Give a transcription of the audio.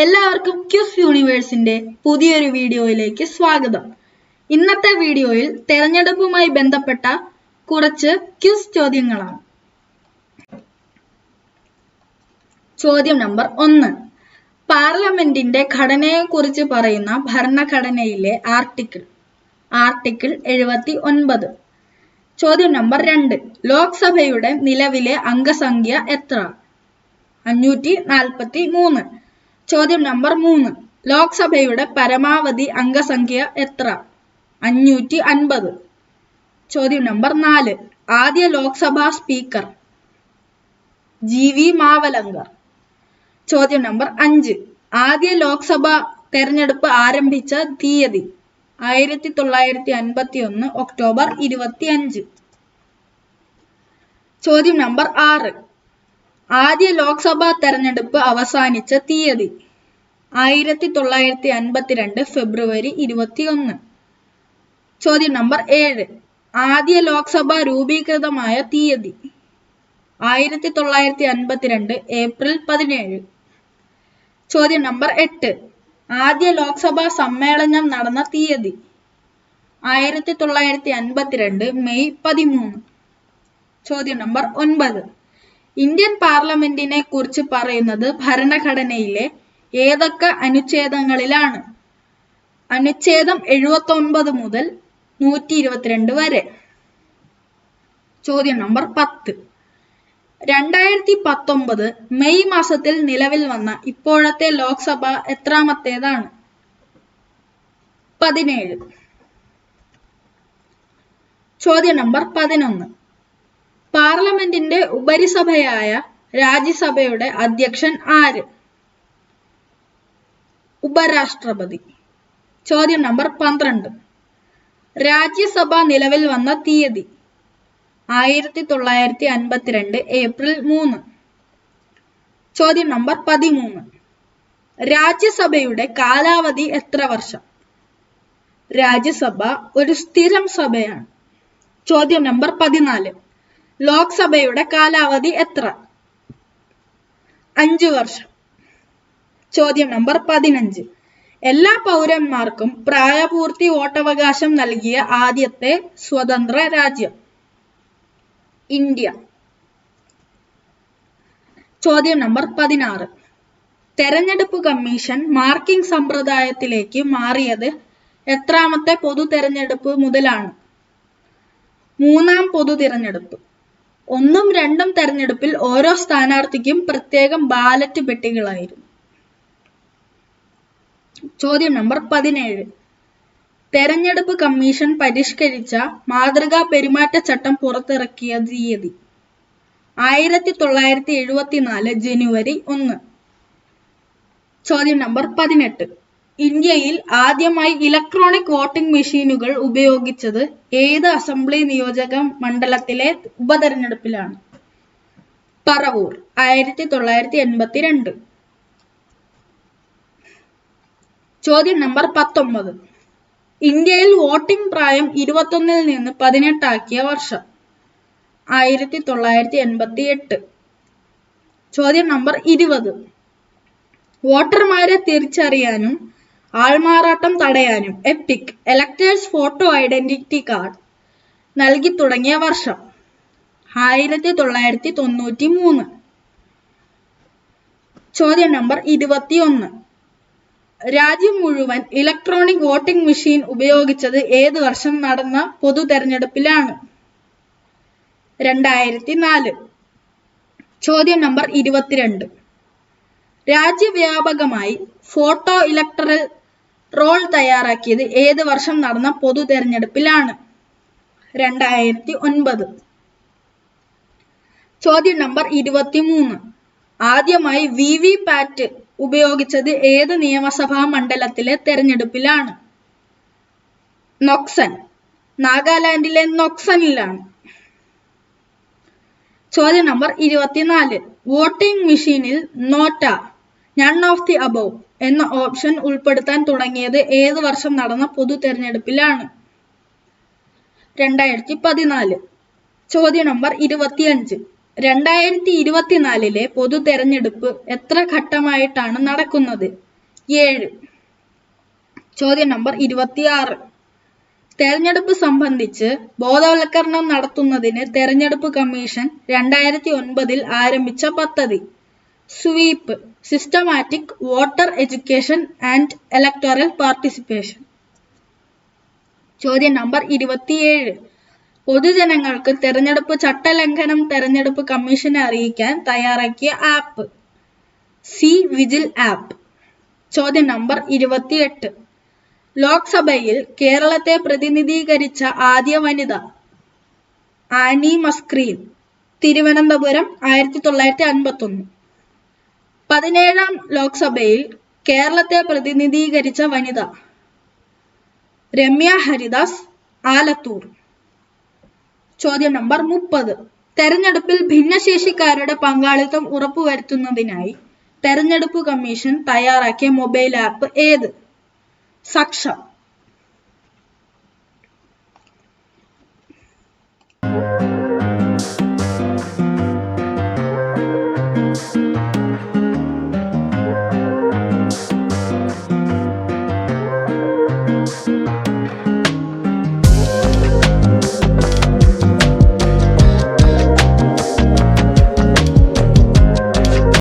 എല്ലാവർക്കും ക്യൂസ് യൂണിവേഴ്സിന്റെ പുതിയൊരു വീഡിയോയിലേക്ക് സ്വാഗതം. ഇന്നത്തെ വീഡിയോയിൽ തെരഞ്ഞെടുപ്പുമായി ബന്ധപ്പെട്ട കുറച്ച് ക്യൂസ് ചോദ്യങ്ങളാണ്. ചോദ്യം നമ്പർ 1. പാർലമെന്റിന്റെ ഘടനയെക്കുറിച്ച് പറയുന്ന ഭരണഘടനയിലെ ആർട്ടിക്കിൾ 79. ചോദ്യം നമ്പർ 2. ലോക്സഭയുടെ നിലവിലെ അംഗസംഖ്യ എത്ര? 543. ചോദ്യം നമ്പർ 3. ലോക്സഭയുടെ പരമാവധി അംഗസംഖ്യ എത്ര? 550. ചോദ്യം നമ്പർ 4. ആദ്യ ലോക്സഭാ സ്പീക്കർ GV മാവലങ്കർ. ചോദ്യം നമ്പർ 5. ആദ്യ ലോക്സഭാ തെരഞ്ഞെടുപ്പ് ആരംഭിച്ച തീയതി 1951 ഒക്ടോബർ 25. ചോദ്യം നമ്പർ 6. ആദ്യ ലോക്സഭാ തെരഞ്ഞെടുപ്പ് അവസാനിച്ച തീയതി 1952 ഫെബ്രുവരി 21. ചോദ്യം നമ്പർ 7. ആദ്യ ലോക്സഭ രൂപീകൃതമായ തീയതി 1952 ഏപ്രിൽ 17. ചോദ്യം നമ്പർ 8. ആദ്യ ലോക്സഭാ സമ്മേളനം നടന്ന തീയതി 1952 മെയ് 13. ചോദ്യം നമ്പർ 9. ഇന്ത്യൻ പാർലമെന്റിനെ കുറിച്ച് പറയുന്നത് ഭരണഘടനയിലെ ഏതൊക്കെ അനുച്ഛേദങ്ങളിലാണ്? അനുച്ഛേദം 79 മുതൽ 122 വരെ. ചോദ്യം നമ്പർ 10. 2019 മെയ് മാസത്തിൽ നിലവിൽ വന്ന ഇപ്പോഴത്തെ ലോക്സഭ എത്രാമത്തേതാണ്? 17. ചോദ്യം നമ്പർ 11. പാർലമെന്റിന്റെ ഉപരിസഭയായ രാജ്യസഭയുടെ അധ്യക്ഷൻ ആര്? ഉപരാഷ്ട്രപതി. ചോദ്യം നമ്പർ 12. രാജ്യസഭ നിലവിൽ വന്ന തീയതി 1952 ഏപ്രിൽ 3. ചോദ്യം നമ്പർ 13. രാജ്യസഭയുടെ കാലാവധി എത്ര വർഷം? രാജ്യസഭ ഒരു സ്ഥിരം സഭയാണ്. ചോദ്യം നമ്പർ 14. ലോക്സഭയുടെ കാലാവധി എത്ര? 5 വർഷം. ചോദ്യം നമ്പർ 15. എല്ലാ പൗരന്മാർക്കും പ്രായപൂർത്തി വോട്ടവകാശം നൽകിയ ആദ്യത്തെ സ്വതന്ത്ര രാജ്യം? ഇന്ത്യ. ചോദ്യം നമ്പർ 16. തെരഞ്ഞെടുപ്പ് കമ്മീഷൻ മാർക്കിംഗ് സമ്പ്രദായത്തിലേക്ക് മാറിയത് എത്രാമത്തെ പൊതു തെരഞ്ഞെടുപ്പ് മുതലാണ്? 3-ാം പൊതു തിരഞ്ഞെടുപ്പ്. 1ഉം 2ഉം തെരഞ്ഞെടുപ്പിൽ ഓരോ സ്ഥാനാർത്ഥിക്കും പ്രത്യേകം ബാലറ്റ് പെട്ടികളായിരുന്നു. ചോദ്യം നമ്പർ 17. തെരഞ്ഞെടുപ്പ് കമ്മീഷൻ പരിഷ്കരിച്ച മാതൃകാ പെരുമാറ്റച്ചട്ടം പുറത്തിറക്കിയ തീയതി 1974 ജനുവരി 1. ചോദ്യം നമ്പർ 18. ഇന്ത്യയിൽ ആദ്യമായി ഇലക്ട്രോണിക് വോട്ടിംഗ് മെഷീനുകൾ ഉപയോഗിച്ചത് ഏത് അസംബ്ലി നിയോജക മണ്ഡലത്തിലെ ഉപതെരഞ്ഞെടുപ്പിലാണ്? പറവൂർ 1982. ചോദ്യം നമ്പർ 19. ഇന്ത്യയിൽ വോട്ടിംഗ് പ്രായം 21-ൽ നിന്ന് 18 ആക്കിയ വർഷം? 1988. ചോദ്യം നമ്പർ 20. വോട്ടർമാരെ തിരിച്ചറിയാനും ആൾമാറാട്ടം തടയാനും EPIC electors photo identity card നൽകി തുടങ്ങിയ വർഷം? 1993. ചോദ്യം നമ്പർ 21. രാജ്യം മുഴുവൻ ഇലക്ട്രോണിക് വോട്ടിംഗ് മെഷീൻ ഉപയോഗിച്ചത് ഏത് വർഷം നടന്ന പൊതു തെരഞ്ഞെടുപ്പിലാണ്? 2004. ചോദ്യം നമ്പർ 22. രാജ്യവ്യാപകമായി ഫോട്ടോ ഇലക്ടറൽ റോൾ തയ്യാറാക്കിയത് ഏത് വർഷം നടന്ന പൊതു തെരഞ്ഞെടുപ്പിലാണ്? 2009. ചോദ്യം നമ്പർ 23. ആദ്യമായി VVPAT ഉപയോഗിച്ചത് ഏത് നിയമസഭാ മണ്ഡലത്തിലെ തെരഞ്ഞെടുപ്പിലാണ്? നോക്സൺ. നാഗാലാൻഡിലെ നോക്സണിലാണ്. ചോദ്യം നമ്പർ 24. വോട്ടിംഗ് മെഷീനിൽ NOTA none of the above എന്ന ഓപ്ഷൻ ഉൾപ്പെടുത്താൻ തുടങ്ങിയത് ഏത് വർഷം നടന്ന പൊതു തെരഞ്ഞെടുപ്പിലാണ്? 2014. ചോദ്യം നമ്പർ 25. 2024 പൊതു തെരഞ്ഞെടുപ്പ് എത്ര ഘട്ടമായിട്ടാണ് നടക്കുന്നത്? 7. ചോദ്യം നമ്പർ 26. തെരഞ്ഞെടുപ്പ് സംബന്ധിച്ച് ബോധവൽക്കരണം നടത്തുന്നതിന് തെരഞ്ഞെടുപ്പ് കമ്മീഷൻ 2009 ആരംഭിച്ച പദ്ധതി. Sweep, systematic voter education and electoral participation. ചോദ്യം നമ്പർ 27. പൊതുജനങ്ങൾക്ക് തെരഞ്ഞെടുപ്പ് ചട്ടലംഘനം തെരഞ്ഞെടുപ്പ് കമ്മീഷനെ അറിയിക്കാൻ തയ്യാറാക്കിയ ആപ്പ്. C vigil app. ചോദ്യം നമ്പർ 28. ലോക്സഭയിൽ കേരളത്തെ പ്രതിനിധീകരിച്ച ആദ്യ വനിത. ആനി മസ്ക്രീൻ, തിരുവനന്തപുരം, 1951. 17ാം ലോക്സഭയിൽ കേരളത്തെ പ്രതിനിധീകരിച്ച വനിത. രമ്യ ഹരിദാസ്, ആലത്തൂർ. ചോദ്യം നമ്പർ 30. തെരഞ്ഞെടുപ്പിൽ ഭിന്നശേഷിക്കാരുടെ പങ്കാളിത്തം ഉറപ്പുവരുത്തുന്നതിനായി തെരഞ്ഞെടുപ്പ് കമ്മീഷൻ തയ്യാറാക്കിയ മൊബൈൽ ആപ്പ് ഏത്? സക്ഷം.